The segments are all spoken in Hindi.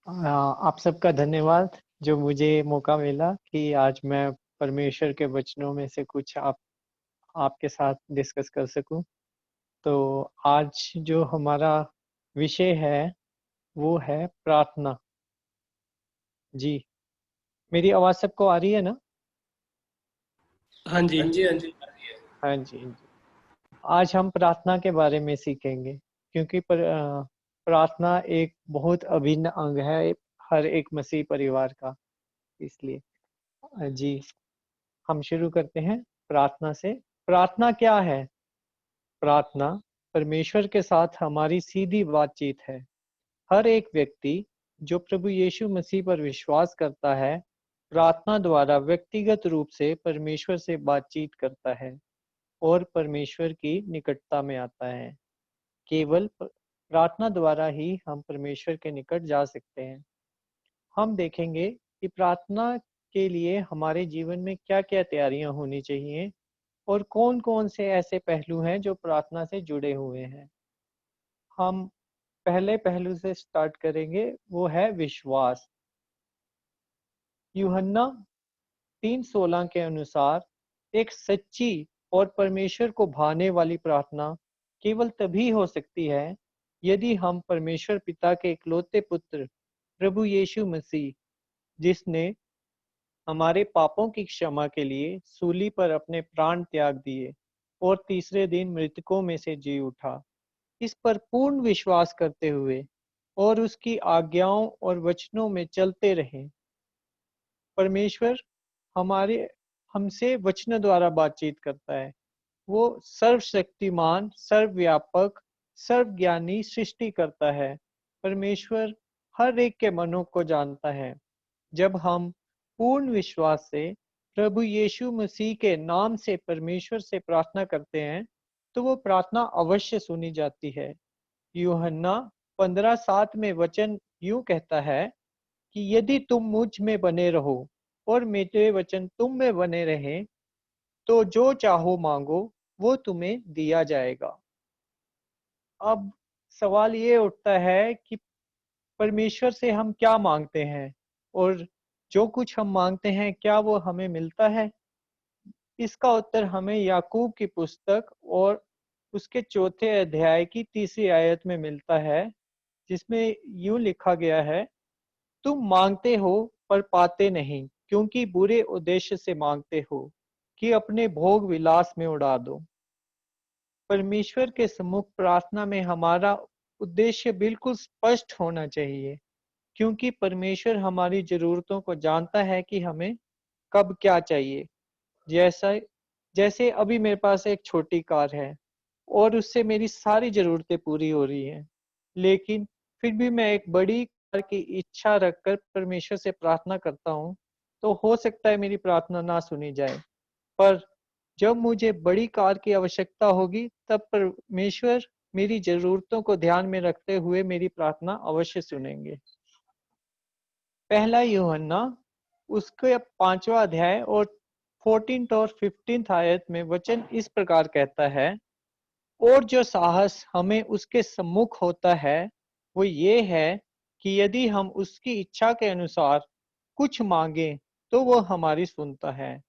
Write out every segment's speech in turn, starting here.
आप सबका धन्यवाद जो मुझे मौका मिला कि आज मैं परमेश्वर के वचनों में से कुछ आपके साथ डिस्कस कर सकूं। तो आज जो हमारा विषय है वो है प्रार्थना। जी, मेरी आवाज़ सबको आ रही है ना? हाँ जी। हाँ जी, हाँ जी। हाँ जी, हाँ जी। आज हम प्रार्थना के बारे में सीखेंगे क्योंकि प्रार्थना एक बहुत अभिन्न अंग है हर एक मसीह परिवार का। इसलिए जी, हम शुरू करते हैं प्रार्थना से। प्रार्थना क्या है? प्रार्थना परमेश्वर के साथ हमारी सीधी बातचीत है। हर एक व्यक्ति जो प्रभु यीशु मसीह पर विश्वास करता है, प्रार्थना द्वारा व्यक्तिगत रूप से परमेश्वर से बातचीत करता है और परमेश्वर की निकटता में आता है। केवल प्रार्थना द्वारा ही हम परमेश्वर के निकट जा सकते हैं। हम देखेंगे कि प्रार्थना के लिए हमारे जीवन में क्या-क्या तैयारियां होनी चाहिए और कौन-कौन से ऐसे पहलू हैं जो प्रार्थना से जुड़े हुए हैं। हम पहले पहलू से स्टार्ट करेंगे, वो है विश्वास। यूहन्ना 3:16 के अनुसार एक सच्ची और परमेश्वर को भाने वाली प्रार्थना केवल तभी हो सकती है यदि हम परमेश्वर पिता के इकलौते पुत्र प्रभु यीशु मसीह, जिसने हमारे पापों की क्षमा के लिए सूली पर अपने प्राण त्याग दिए और तीसरे दिन मृतकों में से जी उठा, इस पर पूर्ण विश्वास करते हुए और उसकी आज्ञाओं और वचनों में चलते रहें। परमेश्वर हमारे हमसे वचन द्वारा बातचीत करता है। वो सर्वशक्तिमान, सर्वव्यापक, सर्वज्ञानी सृष्टि करता है। परमेश्वर हर एक के मनों को जानता है। जब हम पूर्ण विश्वास से प्रभु यीशु मसीह के नाम से परमेश्वर से प्रार्थना करते हैं, तो वो प्रार्थना अवश्य सुनी जाती है। यूहन्ना 15:7 में वचन यूं कहता है कि यदि तुम मुझ में बने रहो और मेरे वचन तुम में बने रहें, तो जो चाहो मांगो वो तुम्हें दिया जाएगा। अब सवाल ये उठता है कि परमेश्वर से हम क्या मांगते हैं और जो कुछ हम मांगते हैं क्या वो हमें मिलता है? इसका उत्तर हमें याकूब की पुस्तक और उसके चौथे अध्याय की तीसरी आयत में मिलता है, जिसमें यूं लिखा गया है, तुम मांगते हो पर पाते नहीं, क्योंकि बुरे उद्देश्य से मांगते हो कि अपने भोग विलास में उड़ा दो। परमेश्वर के सम्मुख प्रार्थना में हमारा उद्देश्य बिल्कुल स्पष्ट होना चाहिए, क्योंकि परमेश्वर हमारी जरूरतों को जानता है कि हमें कब क्या चाहिए। जैसा जैसे अभी मेरे पास एक छोटी कार है और उससे मेरी सारी ज़रूरतें पूरी हो रही हैं। लेकिन फिर भी मैं एक बड़ी कार की इच्छा रखकर परमेश्वर से प्रार्थना करता हूँ, तो हो सकता है मेरी प्रार्थना ना सुनी जाए। पर जब मुझे बड़ी कार की आवश्यकता होगी, तब परमेश्वर मेरी ज़रूरतों को ध्यान में रखते हुए मेरी प्रार्थना अवश्य सुनेंगे। पहला यूहन्ना उसके 5वां अध्याय और 14th और 15th आयत में वचन इस प्रकार कहता है, और जो साहस हमें उसके सम्मुख होता है वो ये है कि यदि हम उसकी इच्छा के अनुसार कुछ मांगे तो वो हमारी सुनता है।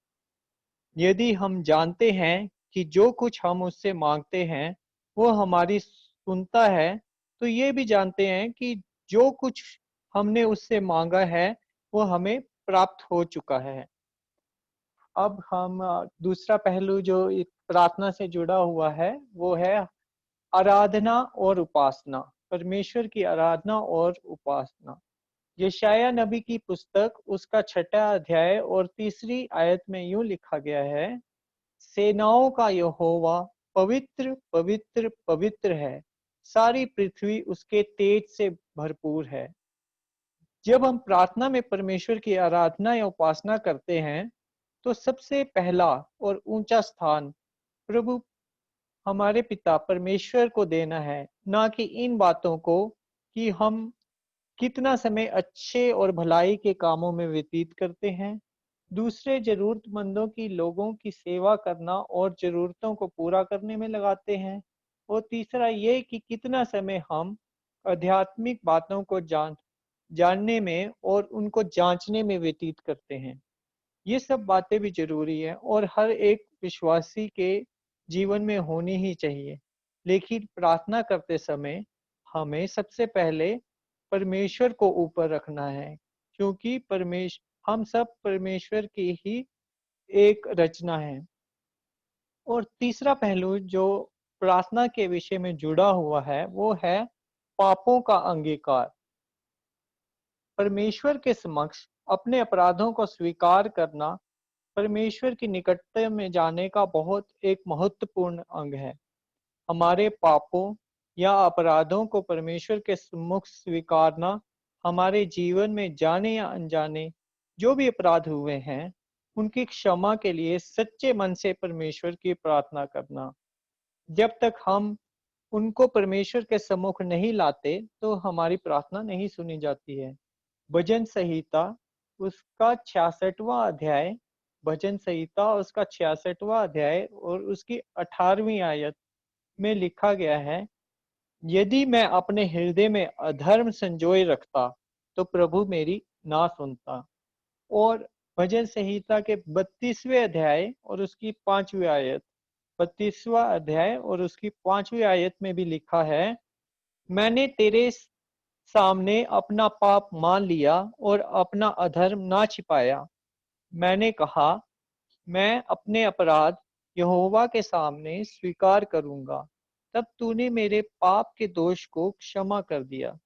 यदि हम जानते हैं कि जो कुछ हम उससे मांगते हैं वो हमारी सुनता है, तो ये भी जानते हैं कि जो कुछ हमने उससे मांगा है वो हमें प्राप्त हो चुका है। अब हम दूसरा पहलू जो प्रार्थना से जुड़ा हुआ है वो है आराधना और उपासना। परमेश्वर की आराधना और उपासना। यशायाह नबी की पुस्तक उसका 6वां अध्याय और 3री आयत में यूं लिखा गया है, सेनाओं का यहोवा पवित्र पवित्र पवित्र है, सारी पृथ्वी उसके तेज से भरपूर है। जब हम प्रार्थना में परमेश्वर की आराधना या उपासना करते हैं, तो सबसे पहला और ऊंचा स्थान प्रभु हमारे पिता परमेश्वर को देना है, ना कि इन बातों को कि हम कितना समय अच्छे और भलाई के कामों में व्यतीत करते हैं, दूसरे जरूरतमंदों की लोगों की सेवा करना और जरूरतों को पूरा करने में लगाते हैं, और तीसरा ये कि कितना समय हम आध्यात्मिक बातों को जानने में और उनको जांचने में व्यतीत करते हैं। ये सब बातें भी ज़रूरी है और हर एक विश्वासी के जीवन में होनी ही चाहिए। लेकिन प्रार्थना करते समय हमें सबसे पहले परमेश्वर को ऊपर रखना है, क्योंकि हम सब परमेश्वर की ही एक रचना है। और तीसरा पहलू जो प्रार्थना के विषय में जुड़ा हुआ है, वो है पापों का अंगीकार। परमेश्वर के समक्ष अपने अपराधों को स्वीकार करना परमेश्वर की निकटता में जाने का बहुत एक महत्वपूर्ण अंग है। हमारे पापों या अपराधों को परमेश्वर के सम्मुख स्वीकारना हमारे जीवन में जाने या अनजाने जो भी अपराध हुए हैं, उनकी क्षमा के लिए सच्चे मन से परमेश्वर की प्रार्थना करना। जब तक हम उनको परमेश्वर के सम्मुख नहीं लाते, तो हमारी प्रार्थना नहीं सुनी जाती है। भजन संहिता उसका 66वां अध्याय भजन संहिता उसका 66वां अध्याय और उसकी 18वीं आयत में लिखा गया है, यदि मैं अपने हृदय में अधर्म संजोए रखता, तो प्रभु मेरी ना सुनता। और भजन संहिता के 32वें अध्याय और उसकी 5वीं आयत 32वां अध्याय और उसकी 5वीं आयत में भी लिखा है, मैंने तेरे सामने अपना पाप मान लिया और अपना अधर्म ना छिपाया। मैंने कहा, मैं अपने अपराध यहोवा के सामने स्वीकार करूंगा। तब तूने मेरे पाप के दोष को क्षमा कर दिया।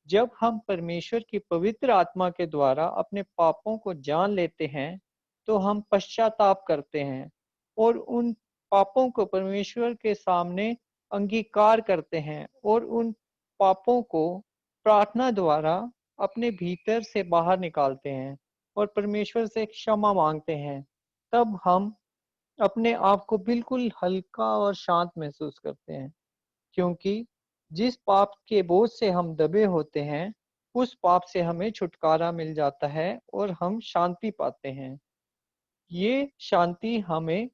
जब हम परमेश्वर की पवित्र आत्मा के द्वारा अपने पापों को जान लेते हैं, तो हम पश्चाताप करते हैं और उन पापों को परमेश्वर के सामने अंगीकार करते हैं और उन पापों को प्रार्थना द्वारा अपने भीतर से बाहर निकालते हैं और परमेश्वर से क्षमा मांगते हैं। तब हम अपने आप को बिल्कुल हल्का और शांत महसूस करते हैं, क्योंकि जिस पाप के बोझ से हम दबे होते हैं, उस पाप से हमें छुटकारा मिल जाता है और हम शांति पाते हैं। ये शांति हमें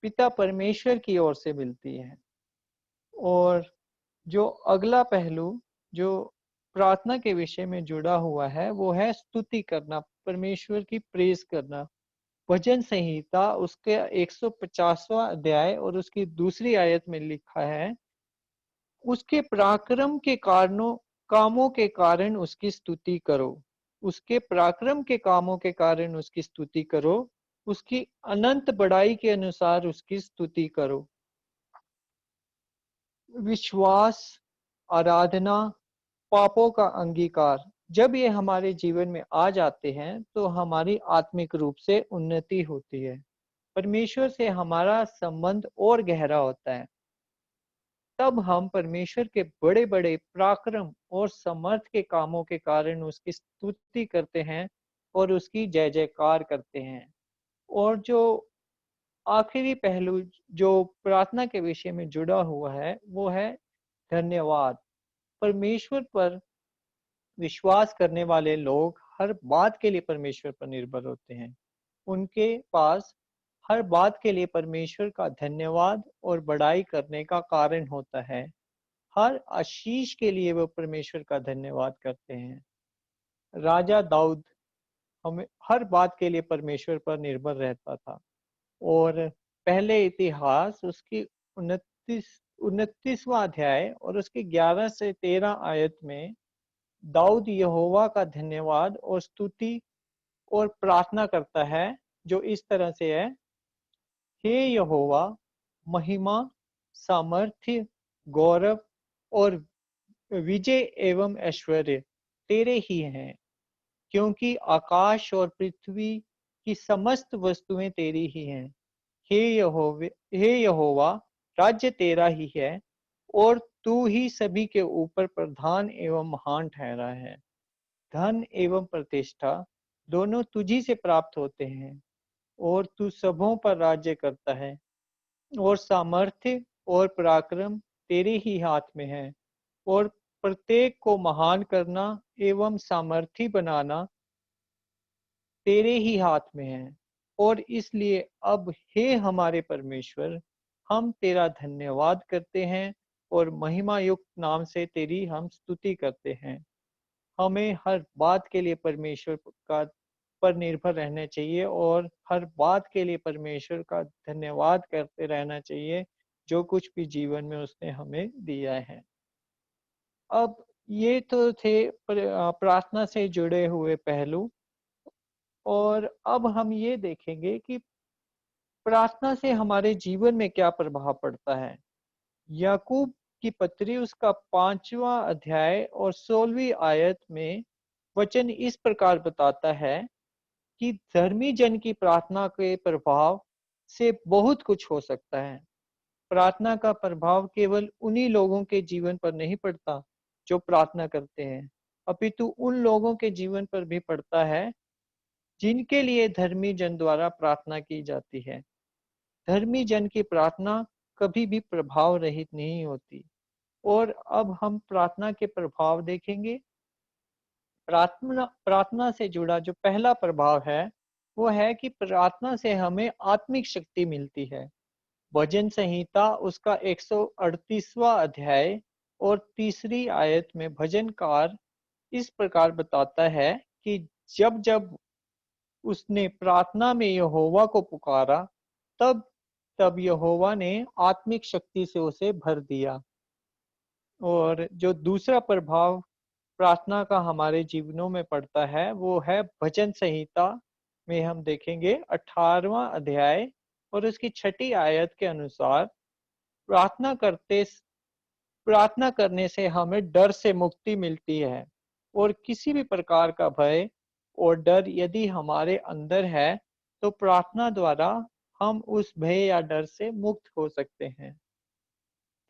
पिता परमेश्वर की ओर से मिलती है। और जो अगला पहलू जो प्रार्थना के विषय में जुड़ा हुआ है, वो है स्तुति करना, परमेश्वर की प्रेज़ करना। भजन संहिता उसके 150वां अध्याय और उसकी दूसरी आयत में लिखा है, उसके पराक्रम के कारणों कामों के कारण उसकी स्तुति करो। उसके पराक्रम के कामों के कारण उसकी स्तुति करो। उसकी अनंत बड़ाई के अनुसार उसकी स्तुति करो। विश्वास, आराधना, पापों का अंगीकार, जब ये हमारे जीवन में आ जाते हैं, तो हमारी आत्मिक रूप से उन्नति होती है। परमेश्वर से हमारा संबंध और गहरा होता है। तब हम परमेश्वर के बड़े-बड़े पराक्रम और समर्थ के कामों के कारण उसकी स्तुति करते हैं और उसकी जय-जयकार करते हैं। और जो आखिरी पहलू जो प्रार्थना के विषय में जुड़ा हुआ है, वो है धन्यवाद। परमेश्वर पर विश्वास करने वाले लोग हर बात के लिए परमेश्वर पर निर्भर होते हैं। उनके पास हर बात के लिए परमेश्वर का धन्यवाद और बड़ाई करने का कारण होता है। हर आशीष के लिए वो परमेश्वर का धन्यवाद करते हैं। राजा दाऊद हमें हर बात के लिए परमेश्वर पर निर्भर रहता था और पहले इतिहास उसकी 29वां अध्याय और उसकी 11 से 13 आयत में दाऊद यहोवा का धन्यवाद और स्तुति और प्रार्थना करता है, जो इस तरह से है, हे यहोवा, महिमा, सामर्थ्य, गौरव और विजय एवं ऐश्वर्य तेरे ही हैं, क्योंकि आकाश और पृथ्वी की समस्त वस्तुएं तेरी ही हैं। हे यहोवा, राज्य तेरा ही है और तू ही सभी के ऊपर प्रधान एवं महान ठहरा है। धन एवं प्रतिष्ठा दोनों तुझी से प्राप्त होते हैं और तू सबों पर राज्य करता है और सामर्थ्य और पराक्रम तेरे ही हाथ में है और प्रत्येक को महान करना एवं सामर्थी बनाना तेरे ही हाथ में है। और इसलिए अब हे हमारे परमेश्वर, हम तेरा धन्यवाद करते हैं और महिमा युक्त नाम से तेरी हम स्तुति करते हैं। हमें हर बात के लिए परमेश्वर का पर निर्भर रहना चाहिए और हर बात के लिए परमेश्वर का धन्यवाद करते रहना चाहिए, जो कुछ भी जीवन में उसने हमें दिया है। अब ये तो थे प्रार्थना से जुड़े हुए पहलू, और अब हम ये देखेंगे कि प्रार्थना से हमारे जीवन में क्या प्रभाव पड़ता है। याकूब की पत्री उसका 5वां अध्याय और 16वीं आयत में वचन इस प्रकार बताता है कि धर्मी जन की प्रार्थना के प्रभाव से बहुत कुछ हो सकता है। प्रार्थना का प्रभाव केवल उन्हीं लोगों के जीवन पर नहीं पड़ता जो प्रार्थना करते हैं, अपितु उन लोगों के जीवन पर भी पड़ता है जिनके लिए धर्मी जन द्वारा प्रार्थना की जाती है। धर्मी जन की प्रार्थना कभी भी प्रभाव रहित नहीं होती। और अब हम प्रार्थना के प्रभाव देखेंगे। प्रार्थना प्रार्थना से जुड़ा जो पहला प्रभाव है, वो है कि प्रार्थना से हमें आत्मिक शक्ति मिलती है। भजन संहिता उसका 138वां अध्याय और 3री आयत में भजनकार इस प्रकार बताता है कि जब जब उसने प्रार्थना में यहोवा को पुकारा, तब तब यहोवा ने आत्मिक शक्ति से उसे भर दिया। और जो दूसरा प्रभाव प्रार्थना का हमारे जीवनों में पड़ता है, वो है भजन संहिता में हम देखेंगे 18वां अध्याय और उसकी 6ठी आयत के अनुसार, प्रार्थना करते प्रार्थना करने से हमें डर से मुक्ति मिलती है, और किसी भी प्रकार का भय और डर यदि हमारे अंदर है, तो प्रार्थना द्वारा हम उस भय या डर से मुक्त हो सकते हैं।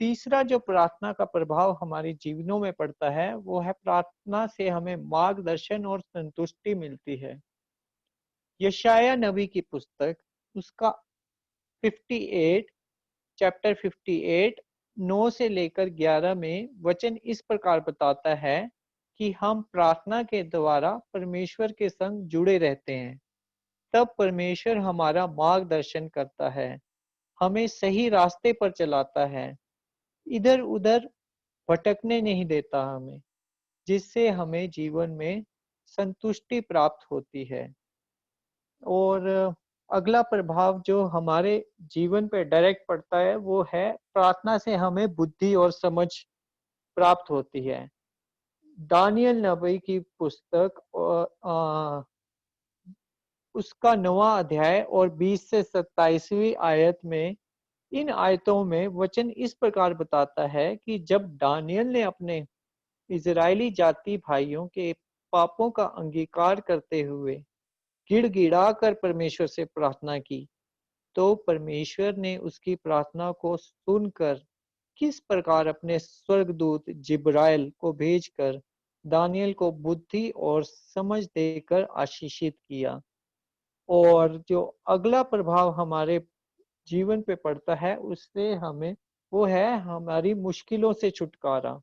तीसरा जो प्रार्थना का प्रभाव हमारे जीवनों में पड़ता है, वो है प्रार्थना से हमें मार्गदर्शन और संतुष्टि मिलती है। यशाया नबी की पुस्तक उसका 58 चैप्टर 58 9 से लेकर 11 में वचन इस प्रकार बताता है कि हम प्रार्थना के द्वारा परमेश्वर के संग जुड़े रहते हैं। तब परमेश्वर हमारा मार्गदर्शन करता है, हमें सही रास्ते पर चलाता है, इधर उधर भटकने नहीं देता हमें, जिससे हमें जीवन में संतुष्टि प्राप्त होती है। और अगला प्रभाव जो हमारे जीवन पे डायरेक्ट पड़ता है, वो है प्रार्थना से हमें बुद्धि और समझ प्राप्त होती है। दानियल नबी की पुस्तक उसका 9वां अध्याय और 20 से 27वीं आयत में, इन आयतों में वचन इस प्रकार बताता है कि जब दानियल ने अपने इजरायली जाति भाइयों के पापों का अंगीकार करते हुए गिड़गिड़ा कर परमेश्वर से प्रार्थना की, तो परमेश्वर ने उसकी प्रार्थना को सुनकर किस प्रकार अपने स्वर्गदूत जिब्राइल को भेजकर दानियल को बुद्धि और समझ देकर आशीषित किया। और जो अगला प्रभाव हमारे जीवन पे पड़ता है, उससे हमें वो है हमारी मुश्किलों से छुटकारा।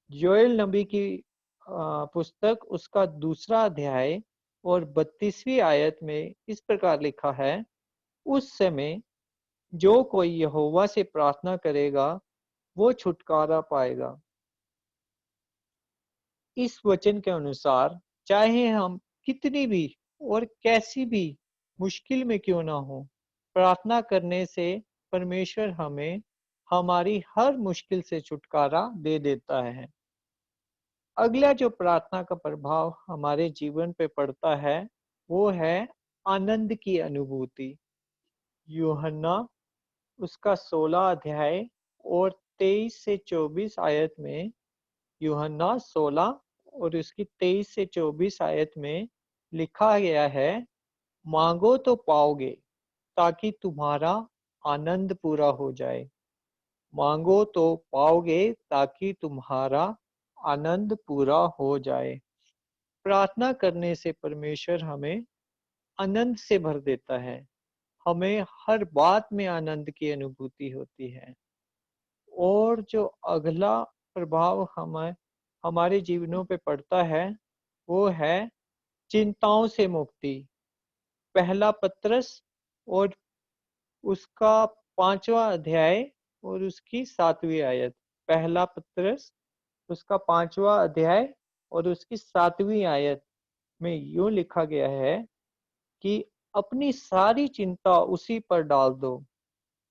योएल नबी की पुस्तक उसका 2रा अध्याय और 32वीं आयत में इस प्रकार लिखा है, उस समय जो कोई यहोवा से प्रार्थना करेगा, वो छुटकारा पाएगा। इस वचन के अनुसार चाहे हम कितनी भी और कैसी भी मुश्किल में क्यों ना हो, प्रार्थना करने से परमेश्वर हमें हमारी हर मुश्किल से छुटकारा दे देता है। अगला जो प्रार्थना का प्रभाव हमारे जीवन पे पड़ता है, वो है आनंद की अनुभूति। यूहन्ना उसका 16 अध्याय और 23 से 24 आयत में, यूहन्ना 16 और उसकी 23 से 24 आयत में लिखा गया है, मांगो तो पाओगे ताकि तुम्हारा आनंद पूरा हो जाए। मांगो तो पाओगे ताकि तुम्हारा आनंद पूरा हो जाए। प्रार्थना करने से परमेश्वर हमें आनंद से भर देता है। हमें हर बात में आनंद की अनुभूति होती है। और जो अगला प्रभाव हमें हमारे जीवनों पे पड़ता है, वो है चिंताओं से मुक्ति। पहला पत्रस और उसका 5वां अध्याय और उसकी 7वीं आयत। पहला पत्रस उसका 5वां अध्याय और उसकी 7वीं आयत में यूं लिखा गया है कि अपनी सारी चिंता उसी पर डाल दो,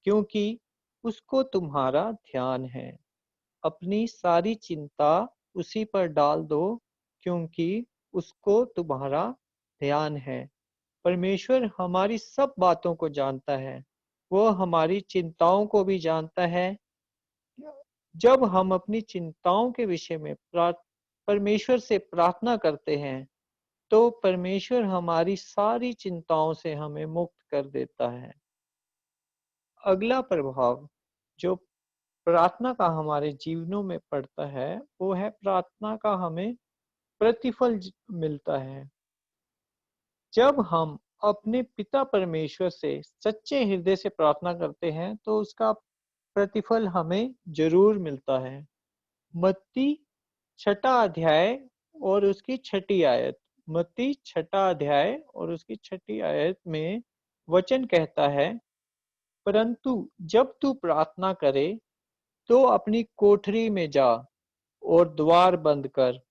क्योंकि उसको तुम्हारा ध्यान है। अपनी सारी चिंता उसी पर डाल दो, क्योंकि उसको तुम्हारा ध्यान है। परमेश्वर हमारी सब बातों को जानता है। वो हमारी चिंताओं को भी जानता है। जब हम अपनी चिंताओं के विषय में परमेश्वर से प्रार्थना करते हैं, तो परमेश्वर हमारी सारी चिंताओं से हमें मुक्त कर देता है। अगला प्रभाव जो प्रार्थना का हमारे जीवनों में पड़ता है, वो है प्रार्थना का हमें प्रतिफल मिलता है। जब हम अपने पिता परमेश्वर से सच्चे हृदय से प्रार्थना करते हैं, तो उसका प्रतिफल हमें जरूर मिलता है। मत्ती छठा अध्याय और उसकी छठी आयत। मत्ती छठा अध्याय और उसकी छठी आयत में वचन कहता है, परंतु जब तू प्रार्थना करे तो अपनी कोठरी में जा और द्वार बंद कर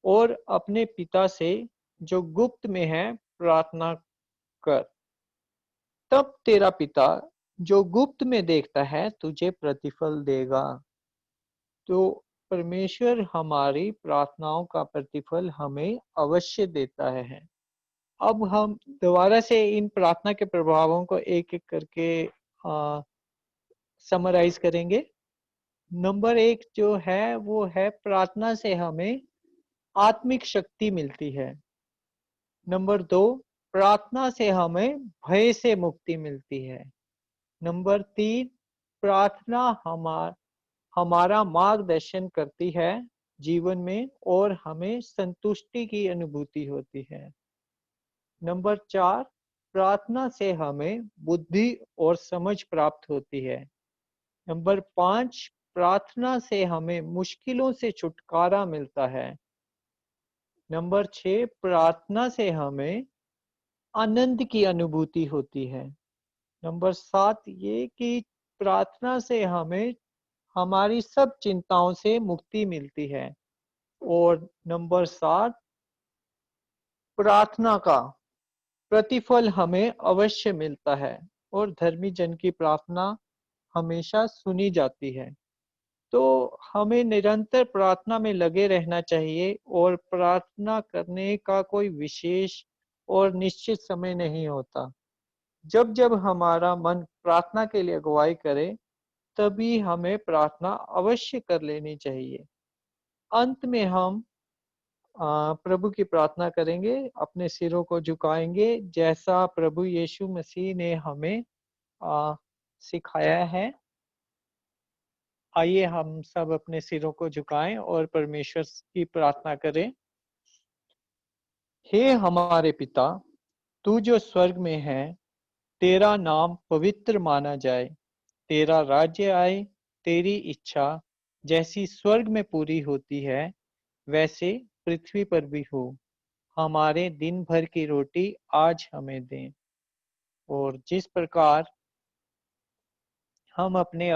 और अपने पिता से जो गुप्त में है प्रार्थना कर। तब तेरा पिता जो गुप्त में देखता है तुझे प्रतिफल देगा। तो परमेश्वर हमारी प्रार्थनाओं का प्रतिफल हमें अवश्य देता है। अब हम दोबारा से इन प्रार्थना के प्रभावों को एक एक करके समराइज करेंगे। नंबर एक जो है वो है प्रार्थना से हमें आत्मिक शक्ति मिलती है। नंबर दो, प्रार्थना से हमें भय से मुक्ति मिलती है। नंबर तीन, प्रार्थना हमारा मार्गदर्शन करती है जीवन में और हमें संतुष्टि की अनुभूति होती है। नंबर चार, प्रार्थना से हमें बुद्धि और समझ प्राप्त होती है। नंबर पांच, प्रार्थना से हमें मुश्किलों से छुटकारा मिलता है। नंबर छह, प्रार्थना से हमें आनंद की अनुभूति होती है। नंबर सात, ये कि प्रार्थना से हमें हमारी सब चिंताओं से मुक्ति मिलती है। और नंबर सात, प्रार्थना का प्रतिफल हमें अवश्य मिलता है और धर्मी जन की प्रार्थना हमेशा सुनी जाती है। तो हमें निरंतर प्रार्थना में लगे रहना चाहिए और प्रार्थना करने का कोई विशेष और निश्चित समय नहीं होता। जब जब हमारा मन प्रार्थना के लिए अगुवाई करे, तभी हमें प्रार्थना अवश्य कर लेनी चाहिए। अंत में हम प्रभु की प्रार्थना करेंगे, अपने सिरों को झुकाएंगे जैसा प्रभु यीशु मसीह ने हमें आ, सिखाया है। आइए हम सब अपने सिरों को झुकाएं और परमेश्वर की प्रार्थना करें। हे हमारे पिता, तू जो स्वर्ग में है, तेरा नाम पवित्र माना जाए। तेरा राज्य आए, तेरी इच्छा जैसी स्वर्ग में पूरी होती है, वैसे पृथ्वी पर भी हो। हमारे दिन भर की रोटी आज हमें दें, और जिस प्रकार हमने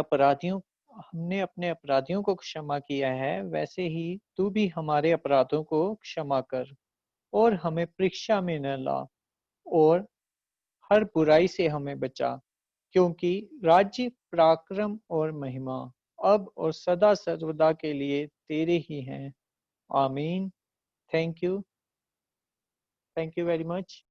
अपने अपराधियों को क्षमा किया है, वैसे ही तू भी हमारे अपराधों को क्षमा कर, और हमें परीक्षा में न ला, और हर बुराई से हमें बचा, क्योंकि राज्य, पराक्रम और महिमा अब और सदा सर्वदा के लिए तेरे ही हैं। आमीन। Thank you very much.